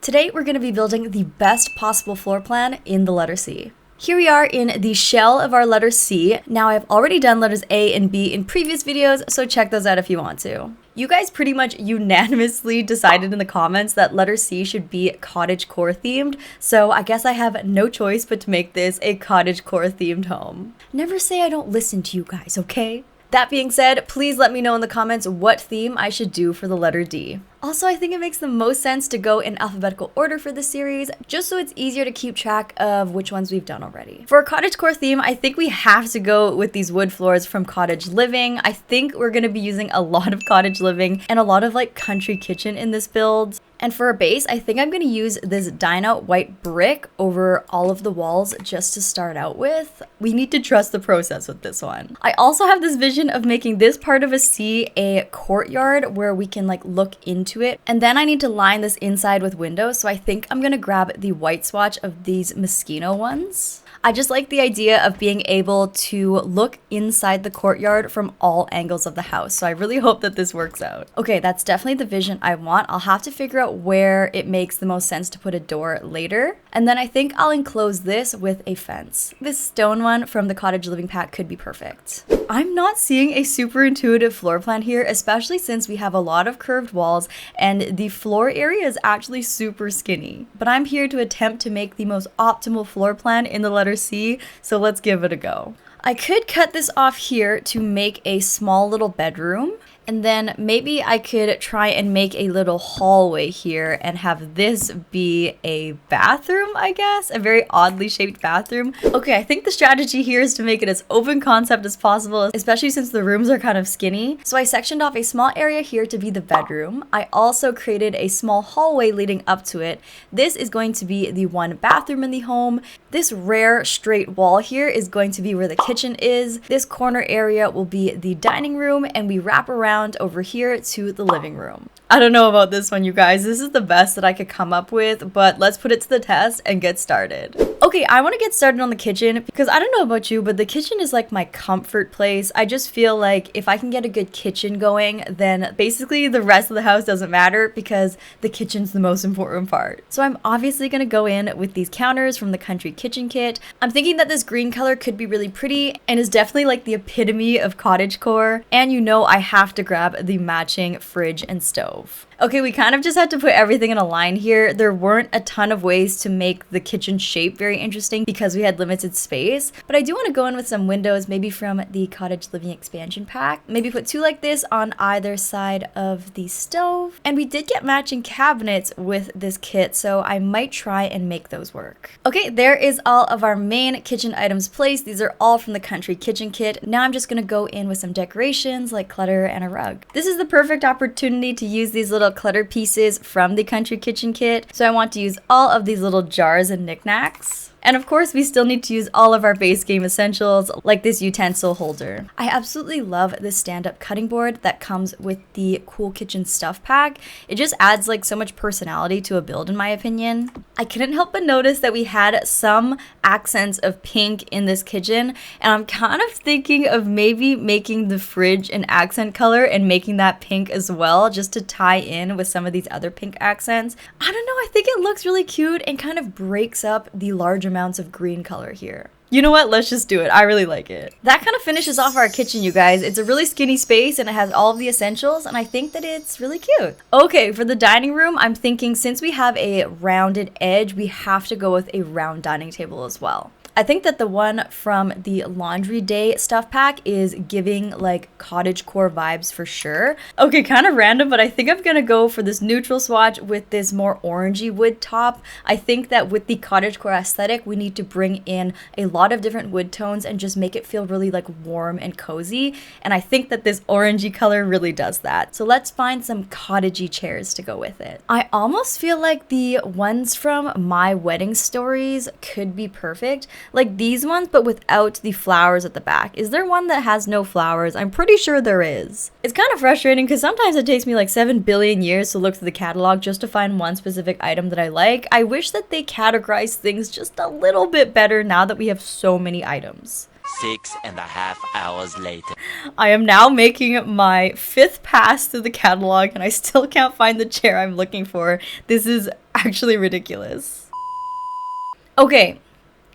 Today we're going to be building the best possible floor plan in the letter C. Here we are in the shell of our letter C. Now I've already done letters A and B in previous videos, so check those out if you want to. You guys pretty much unanimously decided in the comments that letter C should be cottagecore themed, so I guess I have no choice but to make this a cottagecore themed home. Never say I don't listen to you guys, okay? That being said, please let me know in the comments what theme I should do for the letter D. Also, I think it makes the most sense to go in alphabetical order for this series, just so it's easier to keep track of which ones we've done already. For a cottagecore theme, I think we have to go with these wood floors from Cottage Living. I think we're going to be using a lot of Cottage Living and a lot of like country kitchen in this build. And for a base, I think I'm going to use this dine out white brick over all of the walls just to start out with. We need to trust the process with this one. I also have this vision of making this part of a C a courtyard where we can like look into it. And then I need to line this inside with windows. So I think I'm going to grab the white swatch of these Moschino ones. I just like the idea of being able to look inside the courtyard from all angles of the house. So I really hope that this works out. Okay, that's definitely the vision I want. I'll have to figure out where it makes the most sense to put a door later. And then I think I'll enclose this with a fence. This stone one from the Cottage Living pack could be perfect. I'm not seeing a super intuitive floor plan here, especially since we have a lot of curved walls and the floor area is actually super skinny. But I'm here to attempt to make the most optimal floor plan in the letter C, so let's give it a go. I could cut this off here to make a small little bedroom. And then maybe I could try and make a little hallway here and have this be a bathroom, I guess. A very oddly shaped bathroom. Okay, I think the strategy here is to make it as open concept as possible, especially since the rooms are kind of skinny. So I sectioned off a small area here to be the bedroom. I also created a small hallway leading up to it. This is going to be the one bathroom in the home. This rare straight wall here is going to be where the kitchen is. This corner area will be the dining room, and we wrap around over here to the living room. I don't know about this one, you guys. This is the best that I could come up with, but let's put it to the test and get started. Okay, I want to get started on the kitchen because I don't know about you, but the kitchen is like my comfort place. I just feel like if I can get a good kitchen going, then basically the rest of the house doesn't matter because the kitchen's the most important part. So I'm obviously going to go in with these counters from the Country Kitchen Kit. I'm thinking that this green color could be really pretty and is definitely like the epitome of cottagecore. And you know I have to grab the matching fridge and stove. Okay, we kind of just had to put everything in a line here. There weren't a ton of ways to make the kitchen shape very interesting because we had limited space, but I do want to go in with some windows, maybe from the Cottage Living expansion pack. Maybe put two like this on either side of the stove. And we did get matching cabinets with this kit, so I might try and make those work. Okay, there is all of our main kitchen items placed. These are all from the Country Kitchen Kit. Now I'm just going to go in with some decorations like clutter and a rug. This is the perfect opportunity to use these little clutter pieces from the Country Kitchen Kit. So I want to use all of these little jars and knickknacks. And of course, we still need to use all of our base game essentials, like this utensil holder. I absolutely love this stand-up cutting board that comes with the Cool Kitchen Stuff Pack. It just adds like so much personality to a build, in my opinion. I couldn't help but notice that we had some accents of pink in this kitchen, and I'm kind of thinking of maybe making the fridge an accent color and making that pink as well, just to tie in with some of these other pink accents. I don't know, I think it looks really cute and kind of breaks up the large amounts of green color here. You know what? Let's just do it. I really like it. That kind of finishes off our kitchen, you guys. It's a really skinny space and it has all of the essentials, and I think that it's really cute. Okay, for the dining room, I'm thinking since we have a rounded edge, we have to go with a round dining table as well. I think that the one from the Laundry Day stuff pack is giving like cottagecore vibes for sure. Okay, kind of random, but I think I'm gonna go for this neutral swatch with this more orangey wood top. I think that with the cottagecore aesthetic, we need to bring in a lot of different wood tones and just make it feel really like warm and cozy. And I think that this orangey color really does that. So let's find some cottagey chairs to go with it. I almost feel like the ones from My Wedding Stories could be perfect. Like these ones, but without the flowers at the back. Is there one that has no flowers? I'm pretty sure there is. It's kind of frustrating because sometimes it takes me like 7 billion years to look through the catalog just to find one specific item that I like. I wish that they categorize things just a little bit better now that we have so many items. 6.5 hours later. I am now making my 5th pass through the catalog and I still can't find the chair I'm looking for. This is actually ridiculous. Okay.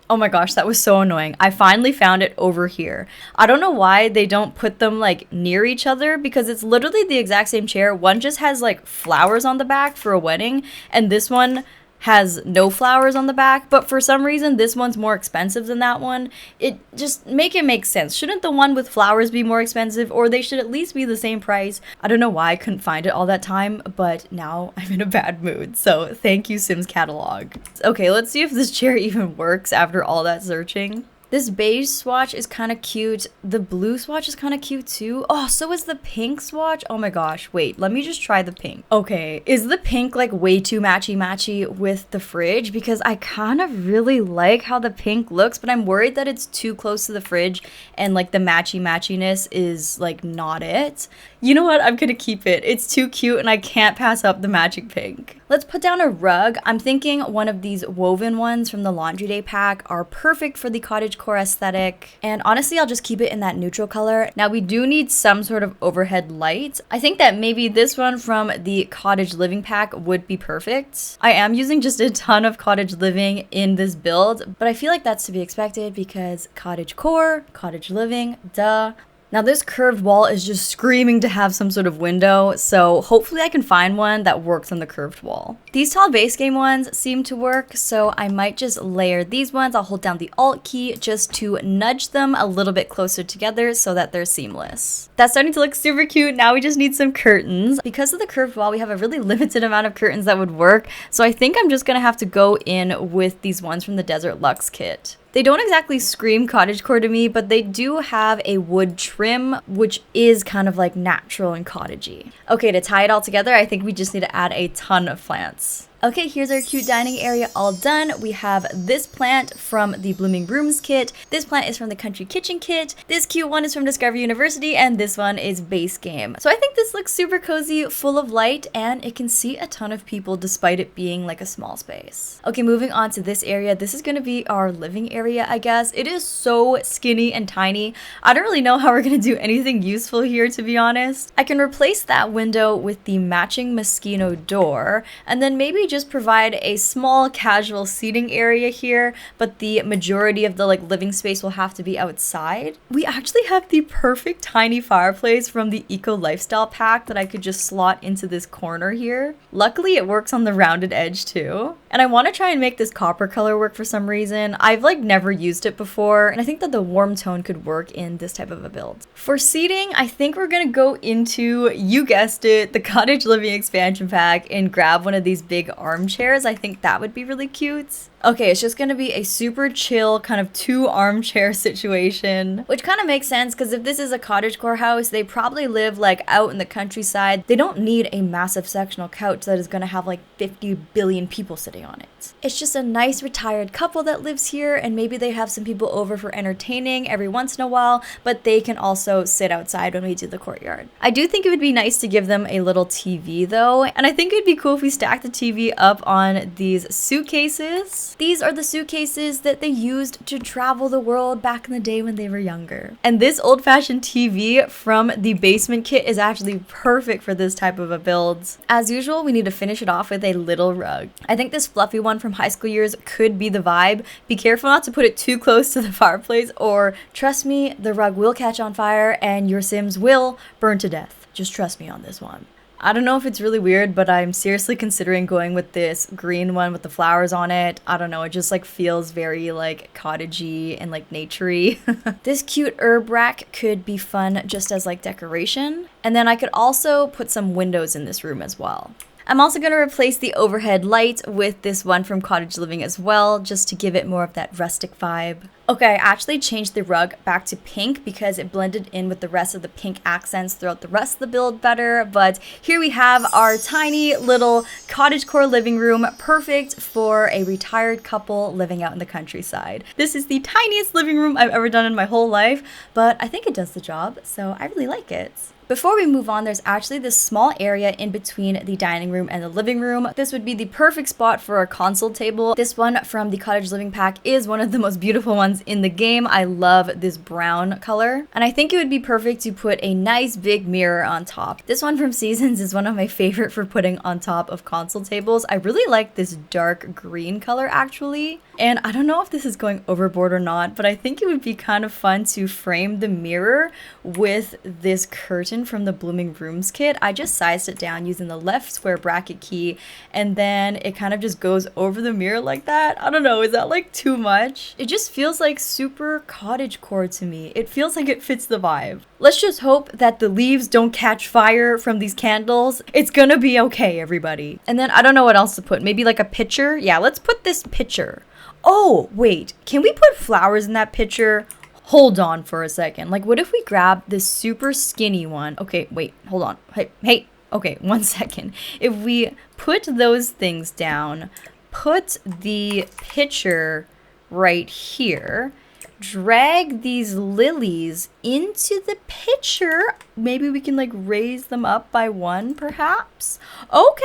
Oh my gosh, that was so annoying. I finally found it over here. I don't know why they don't put them like near each other because it's literally the exact same chair. One just has like flowers on the back for a wedding, and this one has no flowers on the back, but for some reason this one's more expensive than that one. It just make sense. Shouldn't the one with flowers be more expensive, or they should at least be the same price? I don't know why I couldn't find it all that time, but now I'm in a bad mood, so thank you, Sims catalog. Okay, let's see if this chair even works after all that searching. This beige swatch is kind of cute. The blue swatch is kind of cute too. Oh, so is the pink swatch. Oh my gosh. Wait, let me just try the pink. Okay, is the pink like way too matchy with the fridge? Because I kind of really like how the pink looks, but I'm worried that it's too close to the fridge and like the matchiness is like not it. You know what? I'm gonna keep it. It's too cute and I can't pass up the matching pink. Let's put down a rug. I'm thinking one of these woven ones from the Laundry Day pack are perfect for the cottagecore aesthetic. And honestly, I'll just keep it in that neutral color. Now we do need some sort of overhead light. I think that maybe this one from the Cottage Living pack would be perfect. I am using just a ton of Cottage Living in this build, but I feel like that's to be expected because cottagecore, Cottage Living, duh. Now this curved wall is just screaming to have some sort of window, so hopefully I can find one that works on the curved wall. These tall base game ones seem to work, so I might just layer these ones. I'll hold down the Alt key just to nudge them a little bit closer together so that they're seamless. That's starting to look super cute. Now we just need some curtains. Because of the curved wall, we have a really limited amount of curtains that would work, so I think I'm just gonna have to go in with these ones from the Desert Luxe kit. They don't exactly scream cottagecore to me, but they do have a wood trim, which is kind of like natural and cottagey. Okay, to tie it all together, I think we just need to add a ton of plants. Okay, here's our cute dining area all done. We have this plant from the Blooming Rooms kit. This plant is from the Country Kitchen kit. This cute one is from Discovery University, and this one is base game. So I think this looks super cozy, full of light, and it can see a ton of people despite it being like a small space. Okay, moving on to this area. This is gonna be our living area, I guess. It is so skinny and tiny. I don't really know how we're gonna do anything useful here, to be honest. I can replace that window with the matching Moschino door, and then maybe just provide a small casual seating area here, but the majority of the like living space will have to be outside. We actually have the perfect tiny fireplace from the Eco Lifestyle pack that I could just slot into this corner here. Luckily it works on the rounded edge too. And I want to try and make this copper color work for some reason. I've like never used it before, and I think that the warm tone could work in this type of a build. For seating, I think we're gonna go into, you guessed it, the Cottage Living expansion pack and grab one of these big armchairs. I think that would be really cute. Okay, it's just gonna be a super chill kind of 2 armchair situation, which kind of makes sense because if this is a cottagecore house, they probably live like out in the countryside. They don't need a massive sectional couch that is gonna have like 50 billion people sitting on it. It's just a nice retired couple that lives here, and maybe they have some people over for entertaining every once in a while, but they can also sit outside when we do the courtyard. I do think it would be nice to give them a little TV though, and I think it'd be cool if we stack the TV up on these suitcases. These are the suitcases that they used to travel the world back in the day when they were younger. And this old-fashioned TV from the basement kit is actually perfect for this type of a build. As usual, we need to finish it off with a little rug. I think this fluffy one from high school years could be the vibe. Be careful not to put it too close to the fireplace, or trust me, the rug will catch on fire and your Sims will burn to death. Just trust me on this one. I don't know if it's really weird, but I'm seriously considering going with this green one with the flowers on it. I don't know, it just like feels very like cottagey and like naturey. This cute herb rack could be fun just as like decoration. And then I could also put some windows in this room as well. I'm also going to replace the overhead light with this one from Cottage Living as well, just to give it more of that rustic vibe. Okay, I actually changed the rug back to pink because it blended in with the rest of the pink accents throughout the rest of the build better, but here we have our tiny little cottagecore living room, perfect for a retired couple living out in the countryside. This is the tiniest living room I've ever done in my whole life, but I think it does the job, so I really like it. Before we move on, there's actually this small area in between the dining room and the living room. This would be the perfect spot for our console table. This one from the Cottage Living Pack is one of the most beautiful ones in the game. I love this brown color, and I think it would be perfect to put a nice big mirror on top. This one from Seasons is one of my favorite for putting on top of console tables. I really like this dark green color actually, and I don't know if this is going overboard or not, but I think it would be kind of fun to frame the mirror with this curtain from the Blooming Rooms kit. I just sized it down using the left square bracket key, and then it kind of just goes over the mirror like that. I don't know, is that like too much? It just feels like super cottagecore to me. It feels like it fits the vibe. Let's just hope that the leaves don't catch fire from these candles. It's gonna be okay, everybody. And then I don't know what else to put. Maybe like a pitcher? Yeah, let's put this pitcher. Oh, wait, can we put flowers in that pitcher? Hold on for a second. Like, what if we grab this super skinny one? Okay, wait, hold on. Hey, okay, 1 second. If we put those things down, put the pitcher right here, drag these lilies into the pitcher. Maybe we can like raise them up by one, perhaps. Okay.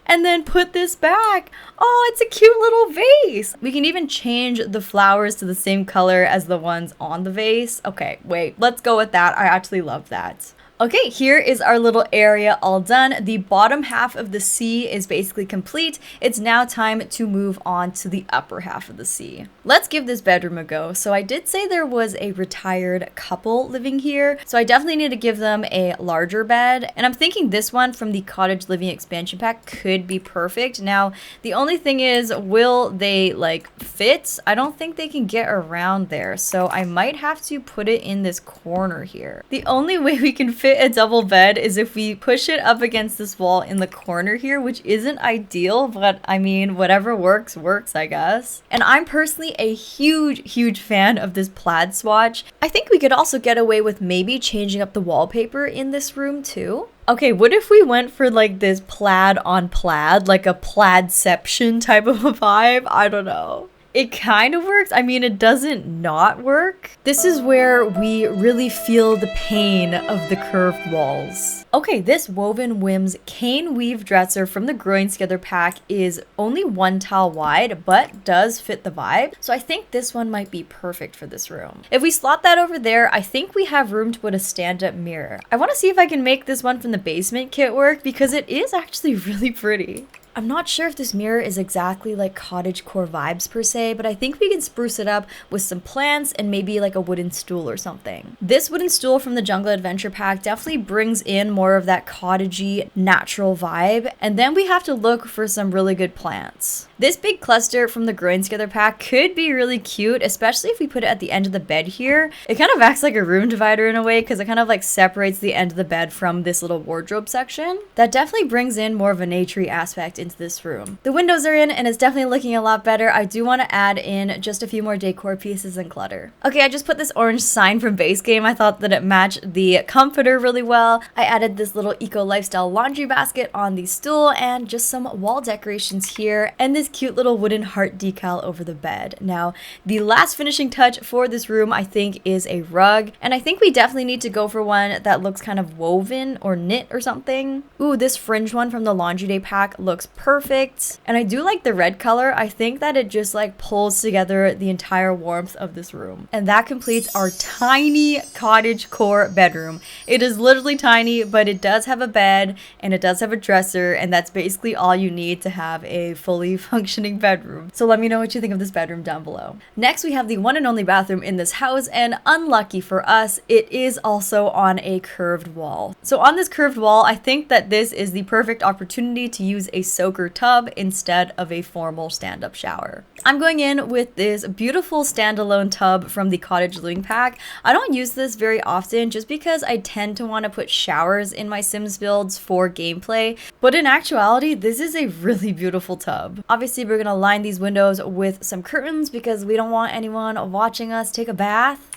And then put this back. Oh, it's a cute little vase. We can even change the flowers to the same color as the ones on the vase. Okay, wait, let's go with that. I actually love that. Okay, here is our little area all done. The bottom half of the C is basically complete. It's now time to move on to the upper half of the C. Let's give this bedroom a go. So I did say there was a retired couple living here, so I definitely need to give them a larger bed. And I'm thinking this one from the Cottage Living expansion pack could be perfect. Now, the only thing is, will they like fit? I don't think they can get around there, so I might have to put it in this corner here. The only way we can fit a double bed is if we push it up against this wall in the corner here, which isn't ideal, but I mean, whatever works, I guess. And I'm personally a huge fan of this plaid swatch. I think we could also get away with maybe changing up the wallpaper in this room too. Okay, what if we went for like this plaid on plaid, like a plaidception type of a vibe? I don't know. It kind of works. I mean, it doesn't not work. This is where we really feel the pain of the curved walls. Okay, this Woven Whims cane weave dresser from the Growing Together pack is only 1 tile wide, but does fit the vibe. So I think this one might be perfect for this room. If we slot that over there, I think we have room to put a stand-up mirror. I want to see if I can make this one from the basement kit work because it is actually really pretty. I'm not sure if this mirror is exactly like cottagecore vibes per se, but I think we can spruce it up with some plants and maybe like a wooden stool or something. This wooden stool from the Jungle Adventure pack definitely brings in more of that cottagey natural vibe, and then we have to look for some really good plants. This big cluster from the Growing Together pack could be really cute, especially if we put it at the end of the bed here. It kind of acts like a room divider in a way because it kind of like separates the end of the bed from this little wardrobe section. That definitely brings in more of a naturey aspect into this room. The windows are in and it's definitely looking a lot better. I do want to add in just a few more decor pieces and clutter. Okay, I just put this orange sign from base game. I thought that it matched the comforter really well. I added this little eco lifestyle laundry basket on the stool and just some wall decorations here and this cute little wooden heart decal over the bed. Now, the last finishing touch for this room I think is a rug, and I think we definitely need to go for one that looks kind of woven or knit or something. Ooh, this fringe one from the Laundry Day pack looks perfect, and I do like the red color. I think that it just like pulls together the entire warmth of this room, and that completes our tiny cottage core bedroom. It is literally tiny, but it does have a bed and it does have a dresser, and that's basically all you need to have a fully functioning bedroom. So let me know what you think of this bedroom down below. Next, we have the one and only bathroom in this house, and unlucky for us, it is also on a curved wall. So on this curved wall, I think that this is the perfect opportunity to use a soaker tub instead of a formal stand-up shower. I'm going in with this beautiful standalone tub from the Cottage Living pack. I don't use this very often just because I tend to want to put showers in my Sims builds for gameplay, but in actuality, this is a really beautiful tub. Obviously, we're gonna line these windows with some curtains because we don't want anyone watching us take a bath.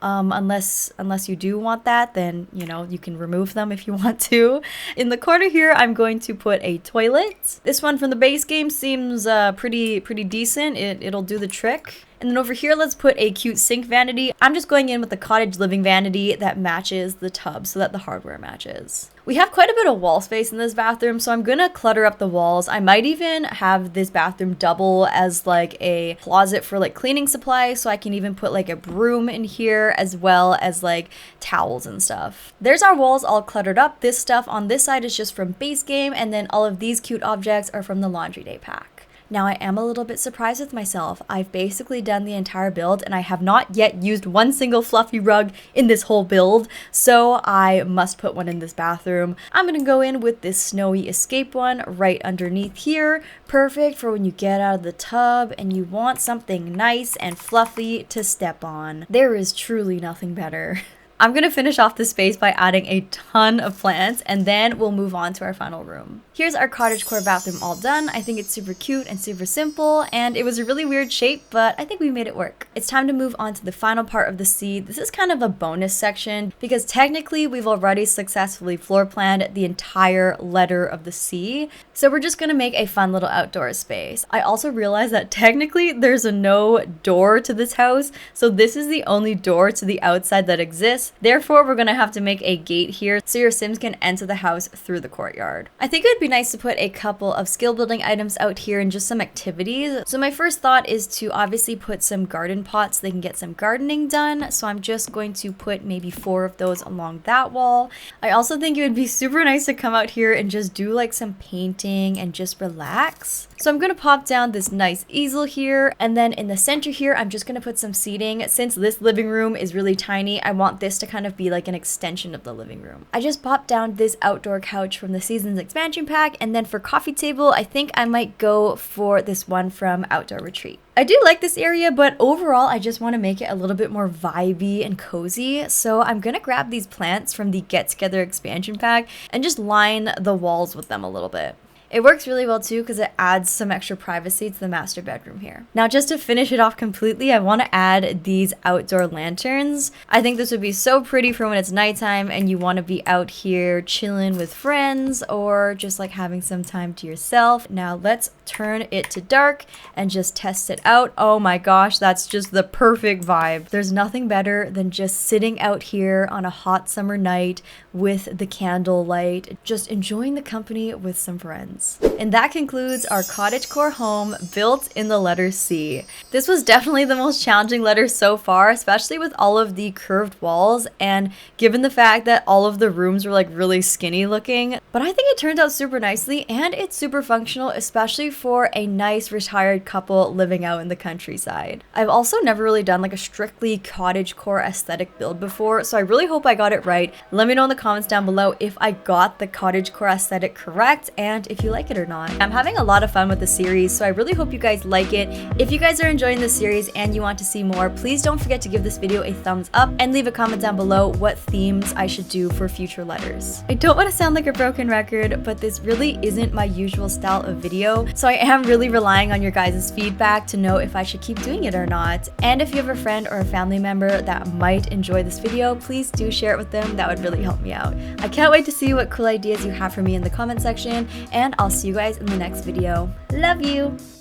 Unless you do want that, then, you know, you can remove them if you want to. In the corner here, I'm going to put a toilet. This one from the base game seems pretty decent. It'll do the trick. And then over here, let's put a cute sink vanity. I'm just going in with the cottage living vanity that matches the tub so that the hardware matches. We have quite a bit of wall space in this bathroom, so I'm gonna clutter up the walls. I might even have this bathroom double as like a closet for like cleaning supplies, so I can even put like a broom in here as well as like towels and stuff. There's our walls all cluttered up. This stuff on this side is just from base game, and then all of these cute objects are from the laundry day pack. Now I am a little bit surprised with myself. I've basically done the entire build and I have not yet used one single fluffy rug in this whole build, so I must put one in this bathroom. I'm gonna go in with this snowy escape one right underneath here. Perfect for when you get out of the tub and you want something nice and fluffy to step on. There is truly nothing better. I'm going to finish off the space by adding a ton of plants, and then we'll move on to our final room. Here's our cottagecore bathroom all done. I think it's super cute and super simple, and it was a really weird shape, but I think we made it work. It's time to move on to the final part of the sea. This is kind of a bonus section because technically we've already successfully floor planned the entire letter of the C. So we're just going to make a fun little outdoor space. I also realized that technically there's no door to this house, so this is the only door to the outside that exists. Therefore, we're going to have to make a gate here so your Sims can enter the house through the courtyard. I think it would be nice to put a couple of skill building items out here and just some activities. So my first thought is to obviously put some garden pots so they can get some gardening done. So I'm just going to put maybe 4 of those along that wall. I also think it would be super nice to come out here and just do like some painting and just relax. So I'm going to pop down this nice easel here, and then in the center here I'm just going to put some seating. Since this living room is really tiny, I want this to kind of be like an extension of the living room. I just popped down this outdoor couch from the Seasons expansion pack, and then for coffee table I think I might go for this one from Outdoor Retreat. I do like this area, but overall I just want to make it a little bit more vibey and cozy, so I'm gonna grab these plants from the Get Together expansion pack and just line the walls with them a little bit. It works really well too because it adds some extra privacy to the master bedroom here. Now just to finish it off completely, I want to add these outdoor lanterns. I think this would be so pretty for when it's nighttime and you want to be out here chilling with friends or just like having some time to yourself. Now let's turn it to dark and just test it out. Oh my gosh, that's just the perfect vibe. There's nothing better than just sitting out here on a hot summer night with the candlelight, just enjoying the company with some friends. And that concludes our cottagecore home built in the letter C. This was definitely the most challenging letter so far, especially with all of the curved walls and given the fact that all of the rooms were like really skinny looking. But I think it turned out super nicely and it's super functional, especially for a nice retired couple living out in the countryside. I've also never really done like a strictly cottagecore aesthetic build before, so I really hope I got it right. Let me know in the comments down below if I got the cottagecore aesthetic correct and if you like it or not. I'm having a lot of fun with the series, so I really hope you guys like it. If you guys are enjoying this series and you want to see more, please don't forget to give this video a thumbs up and leave a comment down below what themes I should do for future letters. I don't want to sound like a broken record, but this really isn't my usual style of video, so I am really relying on your guys' feedback to know if I should keep doing it or not. And if you have a friend or a family member that might enjoy this video, please do share it with them. That would really help me out. I can't wait to see what cool ideas you have for me in the comment section, and I'll see you guys in the next video. Love you!